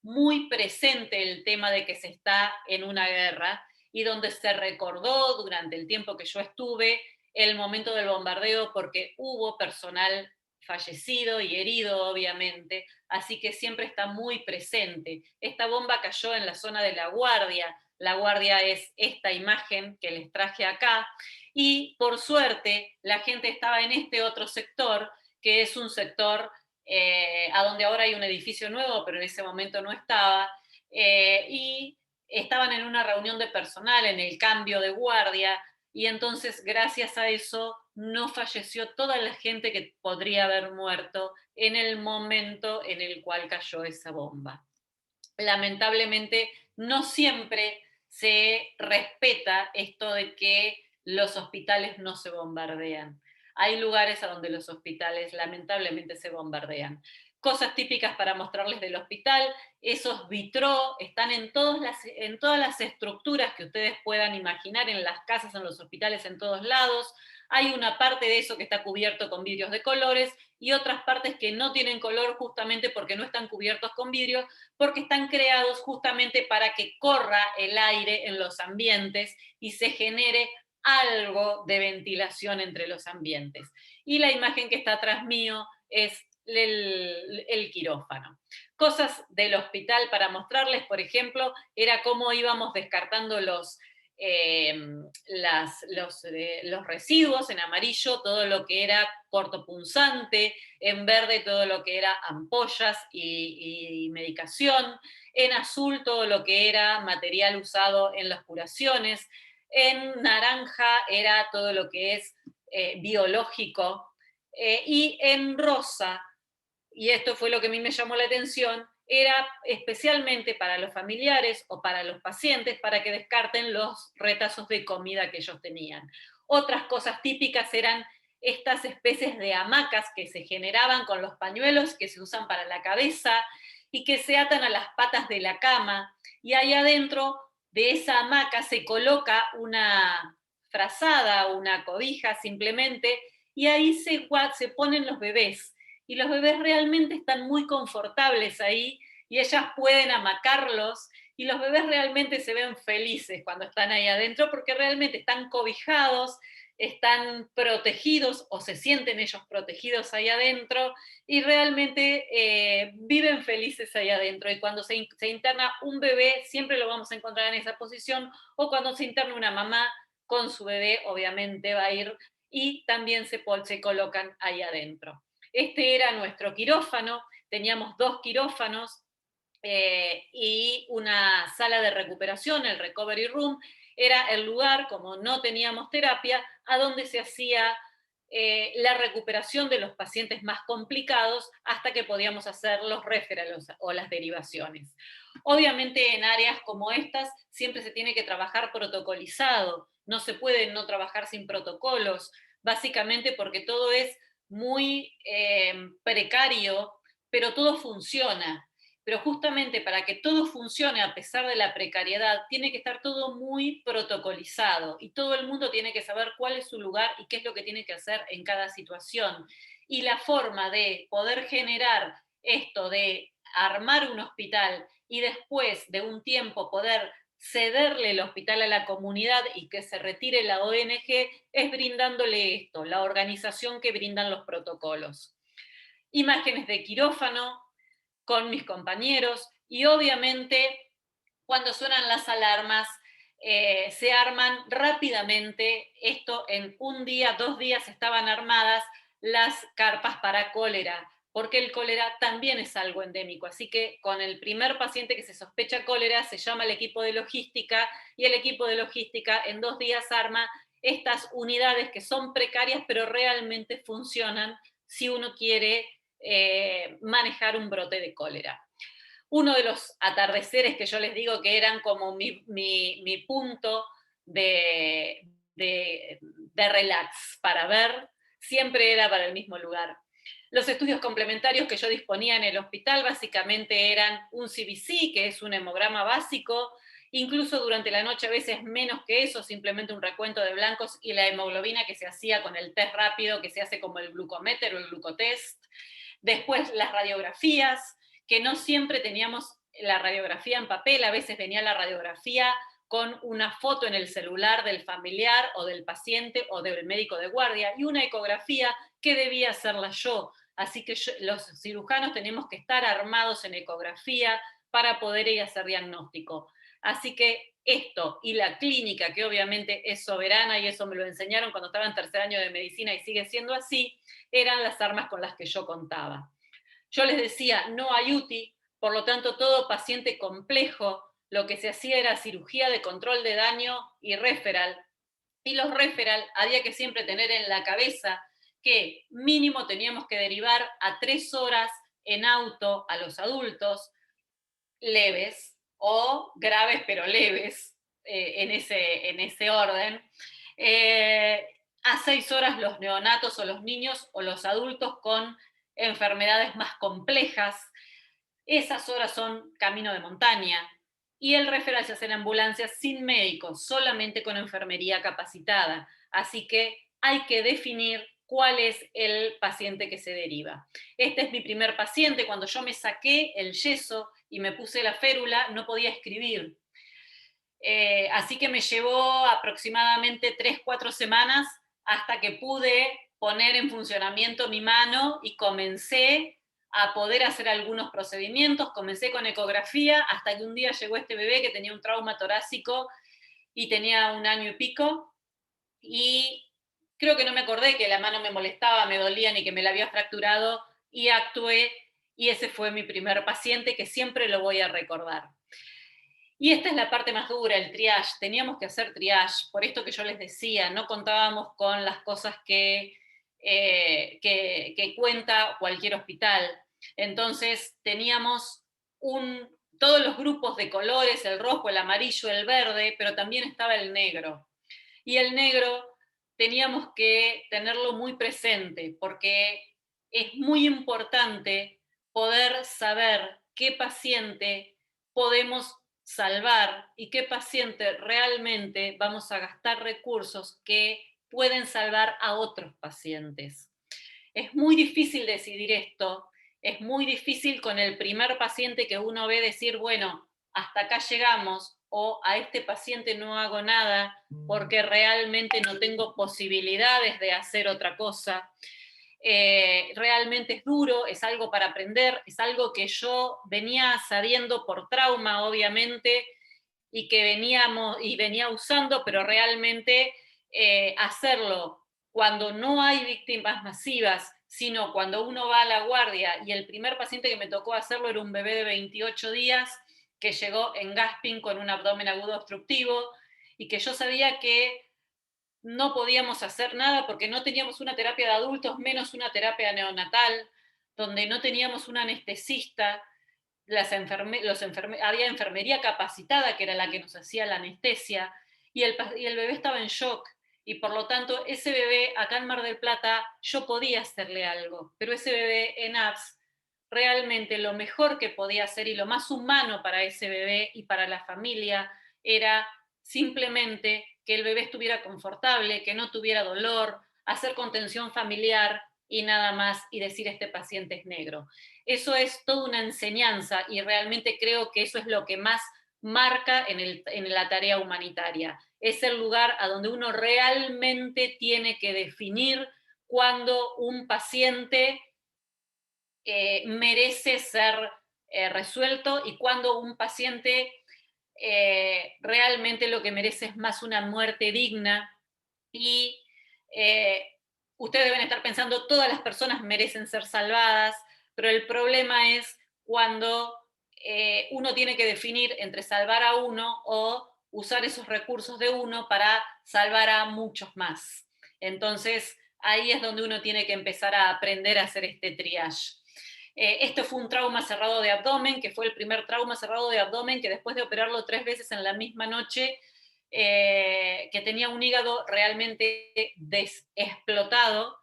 muy presente el tema de que se está en una guerra, y donde se recordó durante el tiempo que yo estuve el momento del bombardeo, porque hubo personal fallecido y herido, obviamente, así que siempre está muy presente. Esta bomba cayó en la zona de La Guardia. La Guardia es esta imagen que les traje acá, y por suerte la gente estaba en este otro sector, que es un sector a donde ahora hay un edificio nuevo, pero en ese momento no estaba, y estaban en una reunión de personal, en el cambio de guardia, y entonces gracias a eso no falleció toda la gente que podría haber muerto en el momento en el cual cayó esa bomba. Lamentablemente no siempre se respeta esto de que los hospitales no se bombardean. Hay lugares a donde los hospitales lamentablemente se bombardean. Cosas típicas para mostrarles del hospital, esos vitró están en todas las estructuras que ustedes puedan imaginar, en las casas, en los hospitales, en todos lados. Hay una parte de eso que está cubierto con vidrios de colores y otras partes que no tienen color justamente porque no están cubiertos con vidrio, porque están creados justamente para que corra el aire en los ambientes y se genere algo de ventilación entre los ambientes. Y la imagen que está atrás mío es el quirófano. Cosas del hospital para mostrarles, por ejemplo, era cómo íbamos descartando los residuos, en amarillo todo lo que era cortopunzante, en verde todo lo que era ampollas y medicación, en azul todo lo que era material usado en las curaciones, en naranja era todo lo que es biológico, y en rosa, y esto fue lo que a mí me llamó la atención, era especialmente para los familiares o para los pacientes, para que descarten los retazos de comida que ellos tenían. Otras cosas típicas eran estas especies de hamacas que se generaban con los pañuelos que se usan para la cabeza y que se atan a las patas de la cama, y ahí adentro de esa hamaca se coloca una frazada, una cobija simplemente, y ahí se ponen los bebés. Y los bebés realmente están muy confortables ahí y ellas pueden amacarlos y los bebés realmente se ven felices cuando están ahí adentro porque realmente están cobijados, están protegidos o se sienten ellos protegidos ahí adentro y realmente viven felices ahí adentro. Y cuando se interna un bebé siempre lo vamos a encontrar en esa posición, o cuando se interna una mamá con su bebé obviamente va a ir y también se colocan ahí adentro. Este era nuestro quirófano, teníamos 2 quirófanos y una sala de recuperación, el recovery room, era el lugar, como no teníamos terapia, a donde se hacía la recuperación de los pacientes más complicados hasta que podíamos hacer los referrals o las derivaciones. Obviamente en áreas como estas siempre se tiene que trabajar protocolizado, no se puede no trabajar sin protocolos, básicamente porque todo es muy precario, pero todo funciona. Pero justamente para que todo funcione a pesar de la precariedad, tiene que estar todo muy protocolizado y todo el mundo tiene que saber cuál es su lugar y qué es lo que tiene que hacer en cada situación. Y la forma de poder generar esto, de armar un hospital y después de un tiempo poder cederle el hospital a la comunidad y que se retire la ONG, es brindándole esto, la organización que brindan los protocolos. Imágenes de quirófano con mis compañeros y obviamente cuando suenan las alarmas se arman rápidamente, esto en un día, 2 días estaban armadas las carpas para cólera, porque el cólera también es algo endémico, así que con el primer paciente que se sospecha cólera se llama al equipo de logística y el equipo de logística en 2 días arma estas unidades que son precarias pero realmente funcionan si uno quiere manejar un brote de cólera. Uno de los atardeceres que yo les digo que eran como mi punto de relax para ver, siempre era para el mismo lugar. Los estudios complementarios que yo disponía en el hospital básicamente eran un CBC, que es un hemograma básico, incluso durante la noche a veces menos que eso, simplemente un recuento de blancos y la hemoglobina que se hacía con el test rápido que se hace como el glucométer o el glucotest. Después las radiografías, que no siempre teníamos la radiografía en papel, a veces venía la radiografía con una foto en el celular del familiar o del paciente o del médico de guardia y una ecografía que debía hacerla yo. Así que los cirujanos tenemos que estar armados en ecografía para poder ir a hacer diagnóstico. Así que esto y la clínica, que obviamente es soberana, y eso me lo enseñaron cuando estaba en tercer año de medicina y sigue siendo así, eran las armas con las que yo contaba. Yo les decía, no hay UTI, por lo tanto todo paciente complejo, lo que se hacía era cirugía de control de daño y referral. Y los referral había que siempre tener en la cabeza que mínimo teníamos que derivar a 3 horas en auto a los adultos leves o graves pero leves, en ese orden. A 6 horas los neonatos o los niños o los adultos con enfermedades más complejas. Esas horas son camino de montaña. Y el referral se hace en ambulancia sin médicos, solamente con enfermería capacitada. Así que hay que definir cuál es el paciente que se deriva. Este es mi primer paciente. Cuando yo me saqué el yeso y me puse la férula, no podía escribir. Así que me llevó aproximadamente 3-4 semanas hasta que pude poner en funcionamiento mi mano y comencé a poder hacer algunos procedimientos. Comencé con ecografía hasta que un día llegó este bebé que tenía un trauma torácico y tenía 1 año y pico, y creo que no me acordé que la mano me molestaba, me dolía, ni que me la había fracturado, y actué, y ese fue mi primer paciente, que siempre lo voy a recordar. Y esta es la parte más dura, el triage. Teníamos que hacer triage, por esto que yo les decía, no contábamos con las cosas que cuenta cualquier hospital. Entonces teníamos todos los grupos de colores, el rojo, el amarillo, el verde, pero también estaba el negro. Y el negro teníamos que tenerlo muy presente, porque es muy importante poder saber qué paciente podemos salvar y qué paciente realmente vamos a gastar recursos que pueden salvar a otros pacientes. Es muy difícil decidir esto, es muy difícil con el primer paciente que uno ve decir, bueno, hasta acá llegamos, o a este paciente no hago nada porque realmente no tengo posibilidades de hacer otra cosa. Realmente es duro, es algo para aprender, es algo que yo venía sabiendo por trauma, obviamente, y que venía usando, pero realmente hacerlo cuando no hay víctimas masivas, sino cuando uno va a la guardia, y el primer paciente que me tocó hacerlo era un bebé de 28 días que llegó en gasping con un abdomen agudo obstructivo, y que yo sabía que no podíamos hacer nada porque no teníamos una terapia de adultos, menos una terapia neonatal, donde no teníamos un anestesista, había enfermería capacitada, que era la que nos hacía la anestesia, y el bebé estaba en shock, y por lo tanto ese bebé acá en Mar del Plata yo podía hacerle algo, pero ese bebé en ABS realmente lo mejor que podía hacer y lo más humano para ese bebé y para la familia era simplemente que el bebé estuviera confortable, que no tuviera dolor, hacer contención familiar y nada más, y decir este paciente es negro. Eso es toda una enseñanza, y realmente creo que eso es lo que más marca en la tarea humanitaria. Es el lugar a donde uno realmente tiene que definir cuando un paciente merece ser resuelto y cuando un paciente realmente lo que merece es más una muerte digna. Y ustedes deben estar pensando, todas las personas merecen ser salvadas, pero el problema es cuando uno tiene que definir entre salvar a uno o usar esos recursos de uno para salvar a muchos más. Entonces, ahí es donde uno tiene que empezar a aprender a hacer este triage. Esto fue un trauma cerrado de abdomen, que fue el primer trauma cerrado de abdomen, que después de operarlo 3 veces en la misma noche, que tenía un hígado realmente explotado,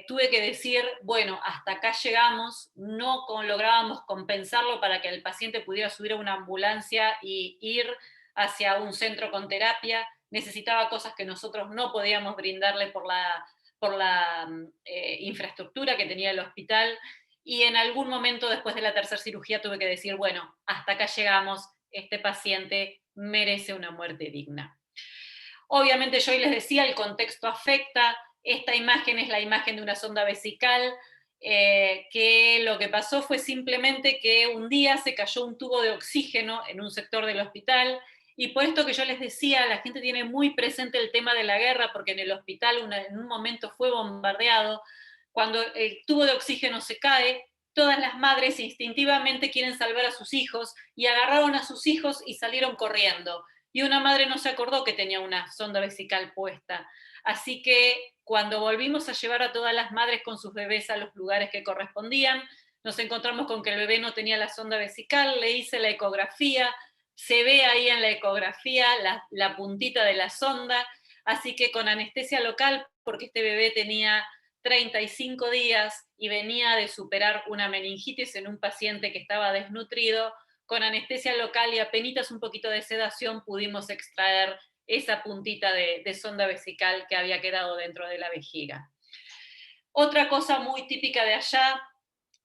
tuve que decir, bueno, hasta acá llegamos, no lográbamos compensarlo para que el paciente pudiera subir a una ambulancia y ir hacia un centro con terapia, necesitaba cosas que nosotros no podíamos brindarle por la infraestructura que tenía el hospital, y en algún momento después de la tercera cirugía tuve que decir, bueno, hasta acá llegamos, este paciente merece una muerte digna. Obviamente yo hoy les decía, el contexto afecta. Esta imagen es la imagen de una sonda vesical, que lo que pasó fue simplemente que un día se cayó un tubo de oxígeno en un sector del hospital, y por esto que yo les decía, la gente tiene muy presente el tema de la guerra, porque en el hospital en un momento fue bombardeado. Cuando el tubo de oxígeno se cae, todas las madres instintivamente quieren salvar a sus hijos, y agarraron a sus hijos y salieron corriendo. Y una madre no se acordó que tenía una sonda vesical puesta. Así que cuando volvimos a llevar a todas las madres con sus bebés a los lugares que correspondían, nos encontramos con que el bebé no tenía la sonda vesical, le hice la ecografía, se ve ahí en la ecografía la puntita de la sonda, así que con anestesia local, porque este bebé tenía 35 días y venía de superar una meningitis en un paciente que estaba desnutrido. Con anestesia local y apenitas un poquito de sedación pudimos extraer esa puntita de sonda vesical que había quedado dentro de la vejiga. Otra cosa muy típica de allá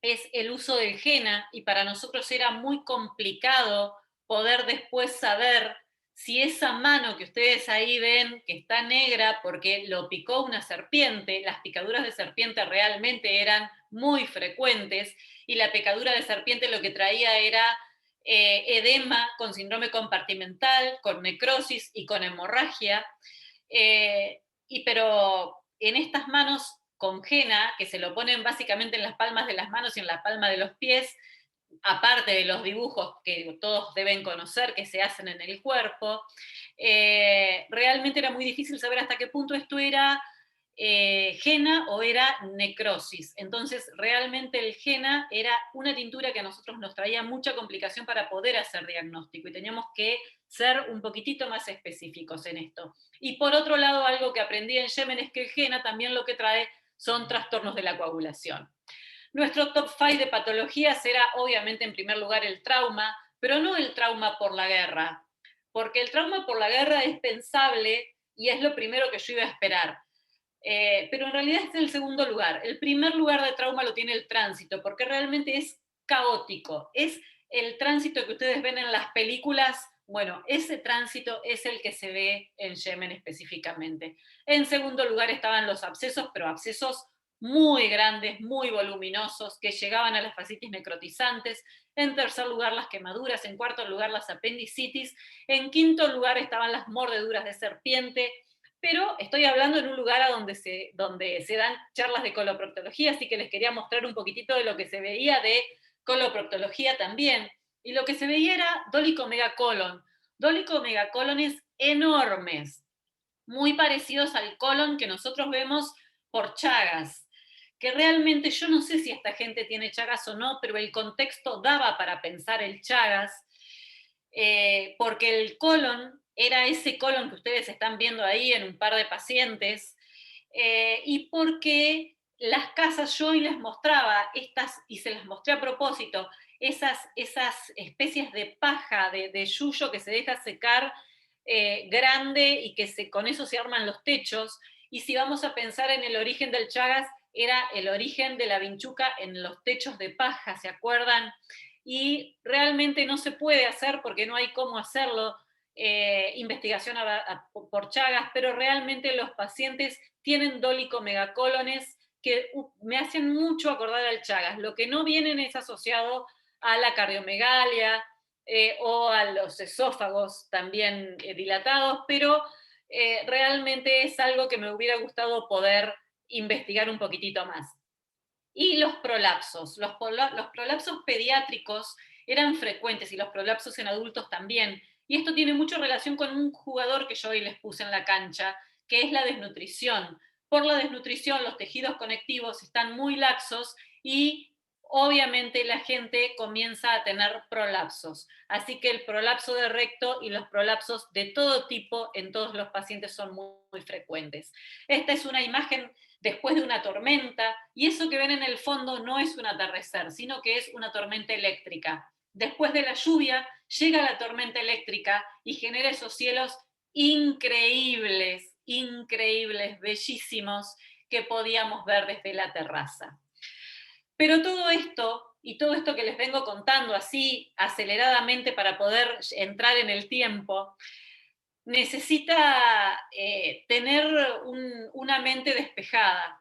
es el uso del henna, y para nosotros era muy complicado poder después saber si esa mano que ustedes ahí ven, que está negra porque lo picó una serpiente, las picaduras de serpiente realmente eran muy frecuentes, y la picadura de serpiente lo que traía era edema con síndrome compartimental, con necrosis y con hemorragia, pero en estas manos con henna, que se lo ponen básicamente en las palmas de las manos y en la palma de los pies, aparte de los dibujos que todos deben conocer que se hacen en el cuerpo, realmente era muy difícil saber hasta qué punto esto era henna o era necrosis. Entonces, realmente el henna era una tintura que a nosotros nos traía mucha complicación para poder hacer diagnóstico, y teníamos que ser un poquitito más específicos en esto. Y por otro lado, algo que aprendí en Yemen es que el henna también lo que trae son trastornos de la coagulación. Nuestro top 5 de patologías era obviamente en primer lugar el trauma, pero no el trauma por la guerra, porque el trauma por la guerra es pensable y es lo primero que yo iba a esperar. Pero en realidad es el segundo lugar. El primer lugar de trauma lo tiene el tránsito, porque realmente es caótico. Es el tránsito que ustedes ven en las películas. Bueno, ese tránsito es el que se ve en Yemen específicamente. En segundo lugar estaban los abscesos, pero abscesos muy grandes, muy voluminosos, que llegaban a las fascitis necrotizantes. En tercer lugar, las quemaduras. En cuarto lugar, las apendicitis. En quinto lugar estaban las mordeduras de serpiente. Pero estoy hablando en un lugar donde se dan charlas de coloproctología, así que les quería mostrar un poquitito de lo que se veía de coloproctología también. Y lo que se veía era dolicomegacolon. Dolicomegacolons enormes, muy parecidos al colon que nosotros vemos por Chagas, que realmente yo no sé si esta gente tiene Chagas o no, pero el contexto daba para pensar el Chagas, porque el colon era ese colon que ustedes están viendo ahí en un par de pacientes, y porque las casas yo hoy les mostraba estas, y se las mostré a propósito, esas especies de paja, de yuyo que se deja secar grande y que con eso se arman los techos. Y si vamos a pensar en el origen del Chagas, era el origen de la vinchuca en los techos de paja, ¿se acuerdan? Y realmente no se puede hacer porque no hay cómo hacerlo, investigación por Chagas, pero realmente los pacientes tienen dolicomegacolons que me hacen mucho acordar al Chagas. Lo que no vienen es asociado a la cardiomegalia o a los esófagos también dilatados, pero realmente es algo que me hubiera gustado poder investigar un poquitito más. Y los prolapsos. Los prolapsos pediátricos eran frecuentes y los prolapsos en adultos también. Y esto tiene mucha relación con un jugador que yo hoy les puse en la cancha, que es la desnutrición. Por la desnutrición los tejidos conectivos están muy laxos y obviamente la gente comienza a tener prolapsos. Así que el prolapso de recto y los prolapsos de todo tipo en todos los pacientes son muy frecuentes. Esta es una imagen después de una tormenta, y eso que ven en el fondo no es un atardecer, sino que es una tormenta eléctrica. Después de la lluvia llega la tormenta eléctrica y genera esos cielos increíbles, increíbles, bellísimos, que podíamos ver desde la terraza. Pero todo esto, y todo esto que les vengo contando así aceleradamente para poder entrar en el tiempo, necesita tener una mente despejada.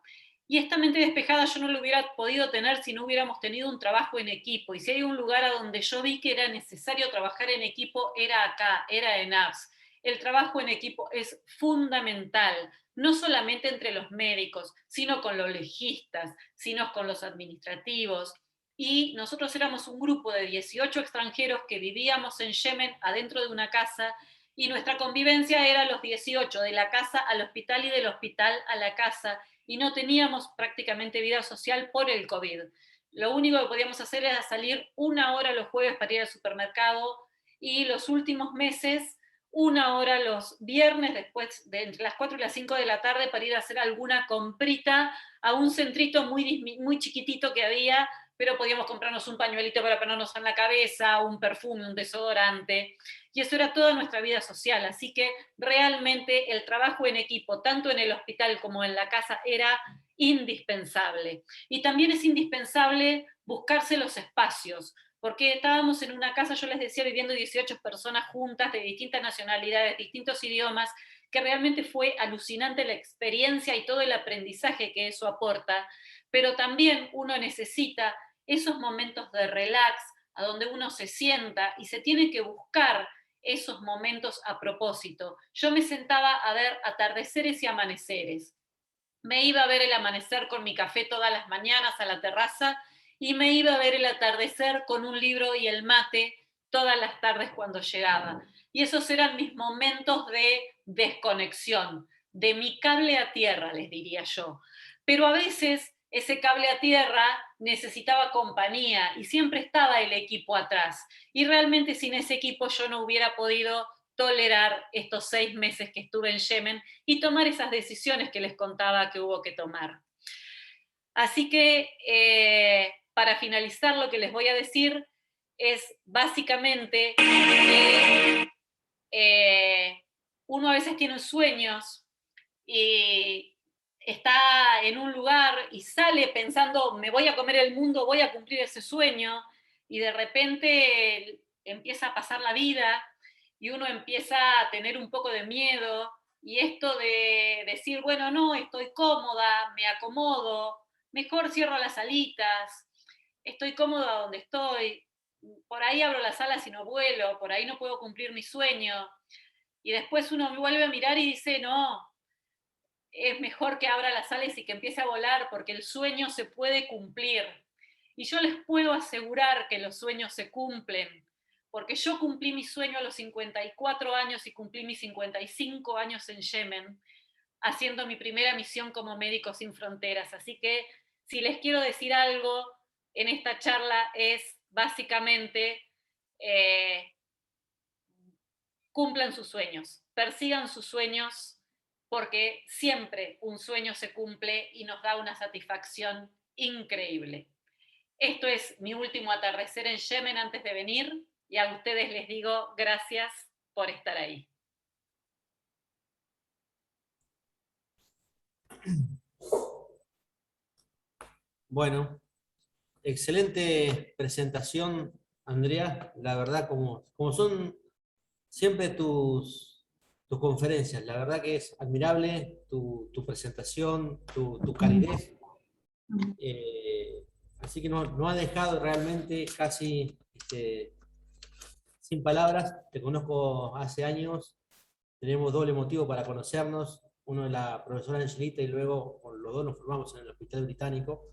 Y esta mente despejada yo no lo hubiera podido tener si no hubiéramos tenido un trabajo en equipo. Y si hay un lugar a donde yo vi que era necesario trabajar en equipo, era acá, era en APS. El trabajo en equipo es fundamental, no solamente entre los médicos, sino con los legistas, sino con los administrativos. Y nosotros éramos un grupo de 18 extranjeros que vivíamos en Yemen adentro de una casa, y nuestra convivencia era los 18, de la casa al hospital y del hospital a la casa, y no teníamos prácticamente vida social por el COVID. Lo único que podíamos hacer era salir 1 hora los jueves para ir al supermercado, y los últimos meses 1 hora los viernes, después de entre las 4 y las 5 de la tarde, para ir a hacer alguna comprita a un centrito muy chiquitito que había, pero podíamos comprarnos un pañuelito para ponernos en la cabeza, un perfume, un desodorante, y eso era toda nuestra vida social, así que realmente el trabajo en equipo, tanto en el hospital como en la casa, era indispensable. Y también es indispensable buscarse los espacios, porque estábamos en una casa, yo les decía, viviendo 18 personas juntas, de distintas nacionalidades, distintos idiomas, que realmente fue alucinante la experiencia y todo el aprendizaje que eso aporta, pero también uno necesita esos momentos de relax, a donde uno se sienta y se tiene que buscar esos momentos a propósito. Yo me sentaba a ver atardeceres y amaneceres. Me iba a ver el amanecer con mi café todas las mañanas a la terraza y me iba a ver el atardecer con un libro y el mate todas las tardes cuando llegaba. Y esos eran mis momentos de desconexión, de mi cable a tierra, les diría yo. Pero a veces ese cable a tierra necesitaba compañía y siempre estaba el equipo atrás. Y realmente sin ese equipo yo no hubiera podido tolerar estos 6 meses que estuve en Yemen y tomar esas decisiones que les contaba que hubo que tomar. Así que, para finalizar, lo que les voy a decir es básicamente que uno a veces tiene sueños y está en un lugar y sale pensando, me voy a comer el mundo, voy a cumplir ese sueño, y de repente empieza a pasar la vida y uno empieza a tener un poco de miedo, y esto de decir, bueno, no, estoy cómoda, me acomodo, mejor cierro las alitas, estoy cómoda donde estoy, por ahí abro las alas y no vuelo, por ahí no puedo cumplir mi sueño, y después uno vuelve a mirar y dice, no, es mejor que abra las alas y que empiece a volar, porque el sueño se puede cumplir. Y yo les puedo asegurar que los sueños se cumplen, porque yo cumplí mi sueño a los 54 años y cumplí mis 55 años en Yemen, haciendo mi primera misión como Médicos Sin Fronteras. Así que si les quiero decir algo en esta charla es básicamente cumplan sus sueños, persigan sus sueños, porque siempre un sueño se cumple y nos da una satisfacción increíble. Esto es mi último atardecer en Yemen antes de venir, y a ustedes les digo gracias por estar ahí. Bueno, excelente presentación, Andrea. La verdad, como son siempre tus conferencias, la verdad que es admirable tu presentación, tu calidez. Así que no ha dejado realmente casi sin palabras. Te conozco hace años, tenemos doble motivo para conocernos. Uno es la profesora Angelita y luego los dos nos formamos en el Hospital Británico.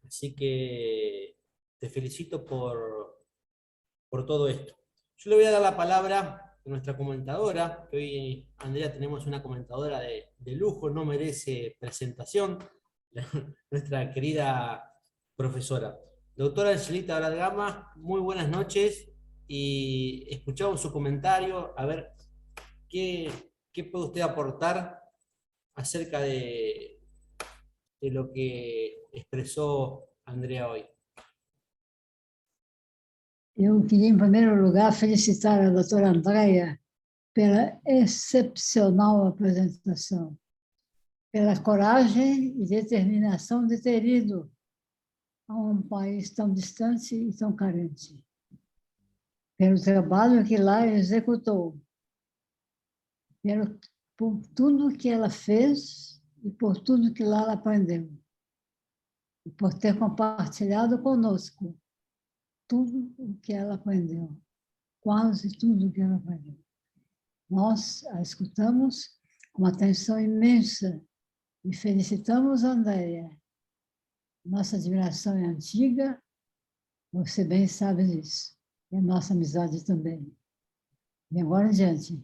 Así que te felicito por todo esto. Yo le voy a dar la palabra a nuestra comentadora, que hoy, Andrea, tenemos una comentadora de lujo, no merece presentación, nuestra querida profesora. Doctora Angelita Bradgama, muy buenas noches, y escuchamos su comentario, a ver qué puede usted aportar acerca de lo que expresó Andrea hoy. Eu queria, em primeiro lugar, felicitar a doutora Andrea pela excepcional apresentação, pela coragem e determinação de ter ido a um país tão distante e tão carente, pelo trabalho que lá executou, por tudo que ela fez e por tudo que lá ela aprendeu, e por ter compartilhado conosco tudo o que ela aprendeu, quase tudo o que ela aprendeu. Nós a escutamos com atenção imensa e felicitamos a Andrea. Nossa admiração é antiga, você bem sabe disso, e a nossa amizade também. E agora em diante,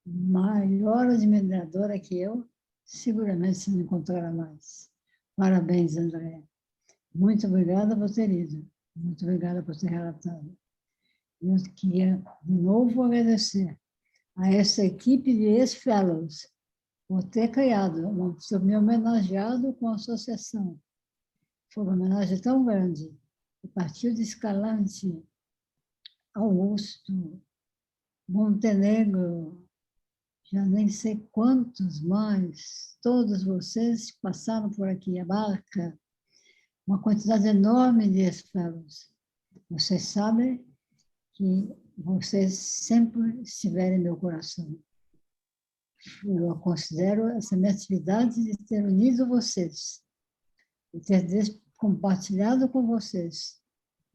maior admiradora que eu, seguramente se não encontrará mais. Parabéns, Andrea. Muito obrigada por ter ido. Muito obrigada por ter relatado. Eu queria, de novo, agradecer a essa equipe de ex-fellows por ter criado, me homenageado com a associação. Foi uma homenagem tão grande, que partiu de Escalante, Augusto, Montenegro, já nem sei quantos mais, todos vocês passaram por aqui, abarca uma quantidade enorme de ex-fellows. Vocês sabem que vocês sempre estiverem em meu coração. Eu considero essa minha atividade de ter unido vocês, de ter compartilhado com vocês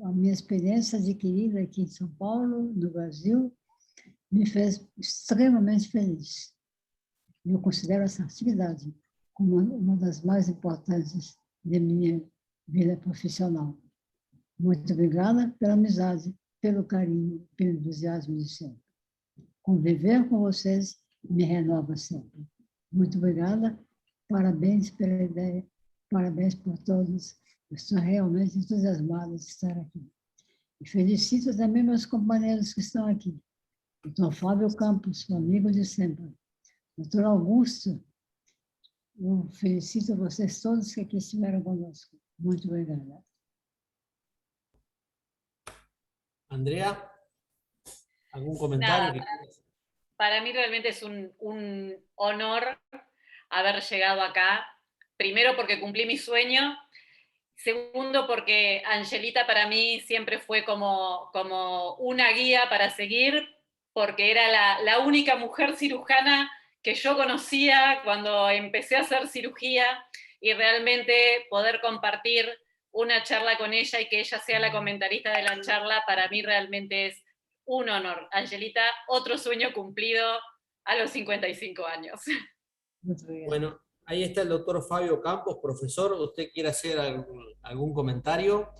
a minha experiência adquirida aqui em São Paulo, no Brasil, me fez extremamente feliz. Eu considero essa atividade como uma das mais importantes de minha vida profissional. Muito obrigada pela amizade, pelo carinho, pelo entusiasmo de sempre. Conviver com vocês me renova sempre. Muito obrigada, parabéns pela ideia, parabéns por todos. Eu estou realmente entusiasmada de estar aqui. E felicito também meus companheiros que estão aqui. Doutor Fábio Campos, meu amigo de sempre. Doutor Augusto, eu felicito vocês todos que aqui estiveram conosco. Muito obrigada. Andrea, ¿algún comentario? Nada, para mí realmente es un honor haber llegado acá. Primero porque cumplí mi sueño. Segundo porque Angelita para mí siempre fue como una guía para seguir, porque era la única mujer cirujana que yo conocía cuando empecé a hacer cirugía, y realmente poder compartir una charla con ella y que ella sea la comentarista de la charla, para mí realmente es un honor. Angelita, otro sueño cumplido a los 55 años. Bueno, ahí está el doctor Fabio Campos, profesor. ¿Usted quiere hacer algún comentario?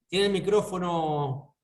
Tiene el micrófono.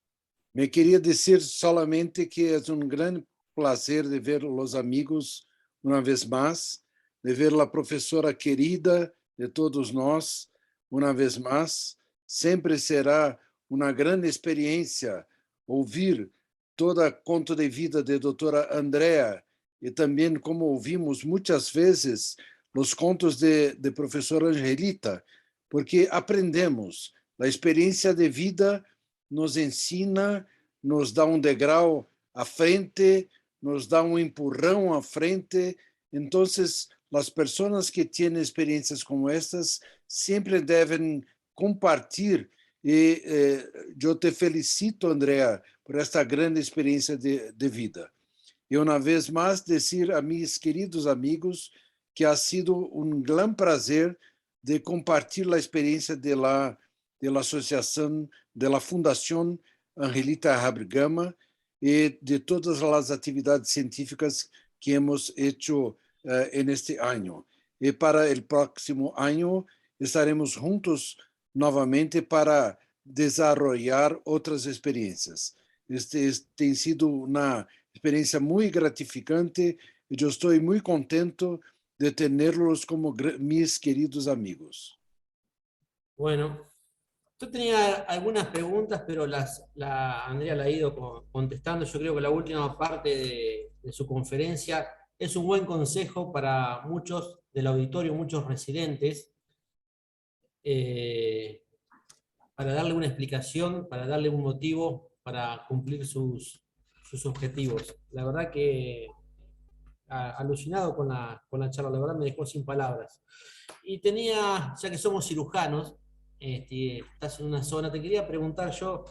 Me queria dizer solamente que é um grande prazer de ver os amigos uma vez mais, de ver a professora querida de todos nós uma vez mais. Sempre será uma grande experiência ouvir toda a conto de vida de doutora Andrea e também, como ouvimos muitas vezes, os contos de professora Angelita, porque aprendemos. A experiência de vida nos ensina, nos dá degrau à frente, nos dá empurrão à frente. Então, as pessoas que têm experiências como estas sempre devem compartilhar. E eu te felicito, Andrea, por esta grande experiência de vida. E uma vez mais, dizer a meus queridos amigos que ha sido um grande prazer de compartilhar a experiência da associação, da Fundação Angelita Haber-Gama e de todas as atividades científicas que hemos hecho neste ano. E para o próximo ano estaremos juntos novamente para desenvolver outras experiências. Tem sido uma experiência muito gratificante e eu estou muito contente de tê-los como meus queridos amigos. Bueno, yo tenía algunas preguntas, pero la Andrea la ha ido contestando. Yo creo que la última parte de su conferencia es un buen consejo para muchos del auditorio, muchos residentes, para darle una explicación, para darle un motivo para cumplir sus objetivos. La verdad que alucinado con la charla, la verdad me dejó sin palabras. Y tenía, ya que somos cirujanos, estás en una zona, te quería preguntar yo,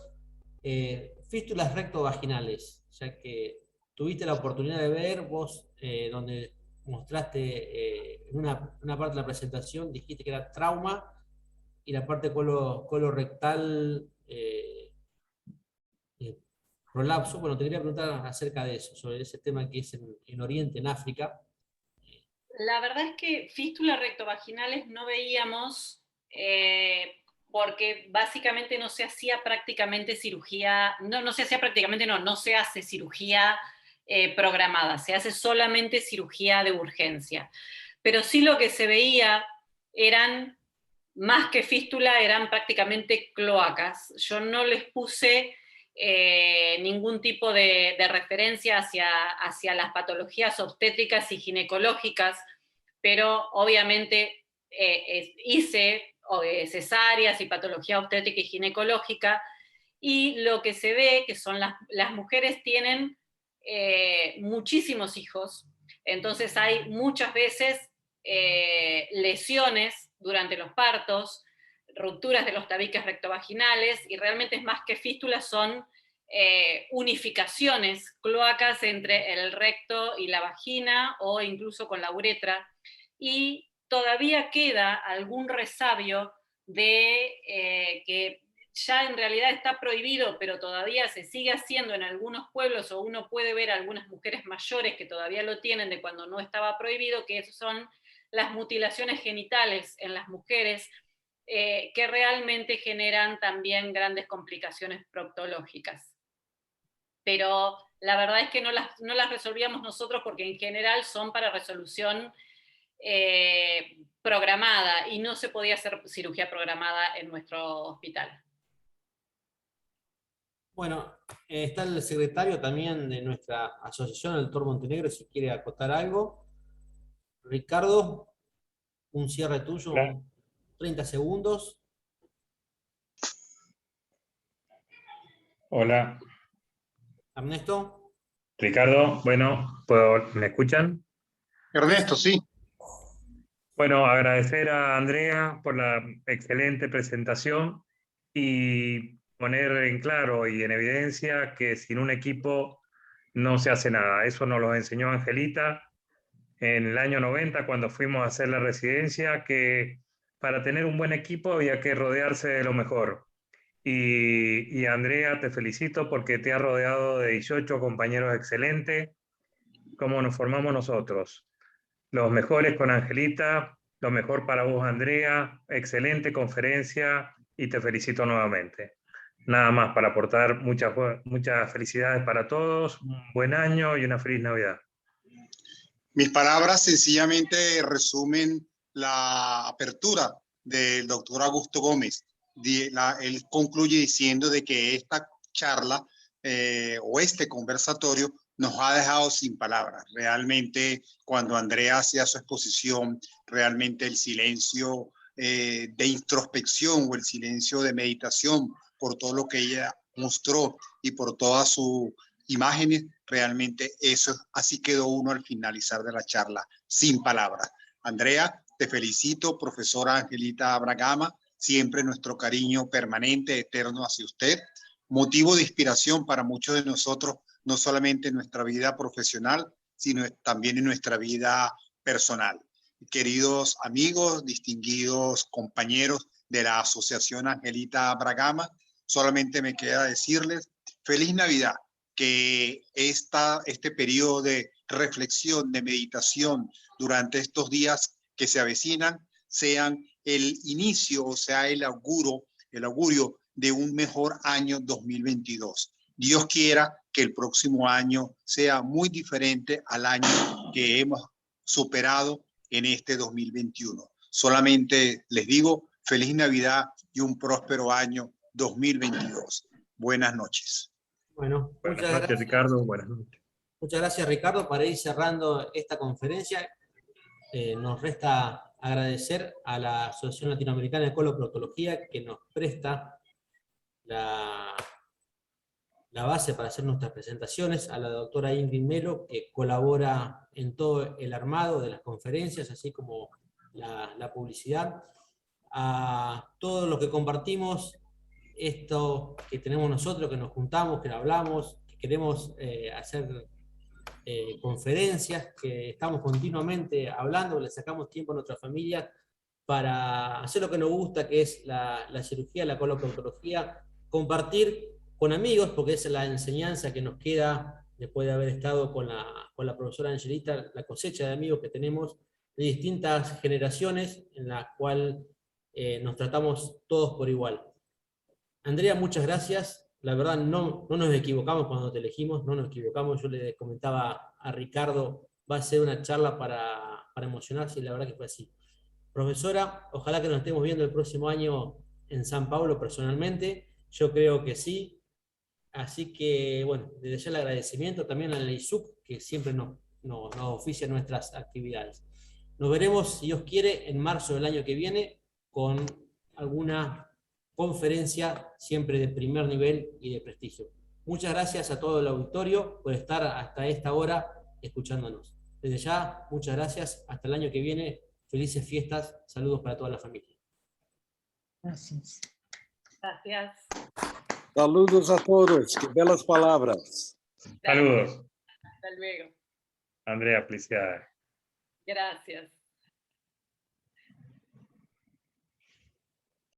fístulas rectovaginales, ya que tuviste la oportunidad de ver, vos donde mostraste en una parte de la presentación, dijiste que era trauma, y la parte colorectal prolapso. Bueno, te quería preguntar acerca de eso, sobre ese tema que es en Oriente, en África. La verdad es que fístulas rectovaginales no veíamos porque básicamente no se hacía prácticamente cirugía, no se hace cirugía programada, se hace solamente cirugía de urgencia. Pero sí lo que se veía eran, más que fístula, eran prácticamente cloacas. Yo no les puse ningún tipo de referencia hacia las patologías obstétricas y ginecológicas, pero obviamente hice cesáreas y patología obstétrica y ginecológica, y lo que se ve que son las mujeres tienen muchísimos hijos, entonces hay muchas veces lesiones durante los partos, rupturas de los tabiques rectovaginales, y realmente es más que fístulas, son unificaciones, cloacas entre el recto y la vagina, o incluso con la uretra, y todavía queda algún resabio de que ya en realidad está prohibido, pero todavía se sigue haciendo en algunos pueblos, o uno puede ver a algunas mujeres mayores que todavía lo tienen de cuando no estaba prohibido, que son las mutilaciones genitales en las mujeres, que realmente generan también grandes complicaciones proctológicas. Pero la verdad es que no las resolvíamos nosotros, porque en general son para resolución programada, y no se podía hacer cirugía programada en nuestro hospital. Bueno, está el secretario también de nuestra asociación, el Dr. Montenegro, si quiere acotar algo. Ricardo, un cierre tuyo, Claro. 30 segundos. Hola, Ernesto. Ricardo. Bueno, ¿me escuchan? Ernesto, sí. Bueno, agradecer a Andrea por la excelente presentación y poner en claro y en evidencia que sin un equipo no se hace nada. Eso nos lo enseñó Angelita en el año 90, cuando fuimos a hacer la residencia, que para tener un buen equipo había que rodearse de lo mejor. Y Andrea, te felicito porque te has rodeado de 18 compañeros excelentes, como nos formamos nosotros. Los mejores con Angelita, lo mejor para vos, Andrea, excelente conferencia y te felicito nuevamente. Nada más para aportar, muchas felicidades para todos, un buen año y una feliz Navidad. Mis palabras sencillamente resumen la apertura del doctor Augusto Gómez. Él concluye diciendo de que esta charla o este conversatorio nos ha dejado sin palabras. Realmente, cuando Andrea hacía su exposición, realmente el silencio de introspección, o el silencio de meditación, por todo lo que ella mostró y por todas sus imágenes, realmente eso, así quedó uno al finalizar de la charla, sin palabras. Andrea, te felicito, profesora Angelita Bragama, siempre nuestro cariño permanente, eterno hacia usted, motivo de inspiración para muchos de nosotros, no solamente en nuestra vida profesional, sino también en nuestra vida personal. Queridos amigos, distinguidos compañeros de la Asociación Angelita Bragama, solamente me queda decirles feliz Navidad, que este periodo de reflexión, de meditación durante estos días que se avecinan, sean el inicio, o sea, el augurio de un mejor año 2022. Dios quiera que el próximo año sea muy diferente al año que hemos superado en este 2021. Solamente les digo feliz Navidad y un próspero año 2022. Buenas noches. Bueno, Buenas muchas noches, gracias. Ricardo. Buenas noches. Muchas gracias, Ricardo. Para ir cerrando esta conferencia, nos resta agradecer a la Asociación Latinoamericana de Coloproctología, que nos presta la base para hacer nuestras presentaciones, a la doctora Ingrid Melo, que colabora en todo el armado de las conferencias, así como la publicidad, a todos los que compartimos esto que tenemos nosotros, que nos juntamos, que hablamos, que queremos hacer conferencias, que estamos continuamente hablando, le sacamos tiempo a nuestra familia para hacer lo que nos gusta, que es la cirugía, la coloproctología, compartir con amigos, porque esa es la enseñanza que nos queda después de haber estado con la profesora Angelita, la cosecha de amigos que tenemos de distintas generaciones, en la cual nos tratamos todos por igual. Andrea, muchas gracias. La verdad no nos equivocamos cuando te elegimos, no nos equivocamos. Yo le comentaba a Ricardo, va a ser una charla para emocionarse, y la verdad que fue así. Profesora, ojalá que nos estemos viendo el próximo año en San Pablo personalmente. Yo creo que sí. Así que, bueno, desde ya el agradecimiento también a la ISUC, que siempre nos oficia nuestras actividades. Nos veremos, si Dios quiere, en marzo del año que viene con alguna conferencia siempre de primer nivel y de prestigio. Muchas gracias a todo el auditorio por estar hasta esta hora escuchándonos. Desde ya, muchas gracias. Hasta el año que viene. Felices fiestas. Saludos para toda la familia. Gracias. Gracias. Saludos a todos, que belas palavras. Saludos. Hasta luego. Andrea, felicidades. Gracias.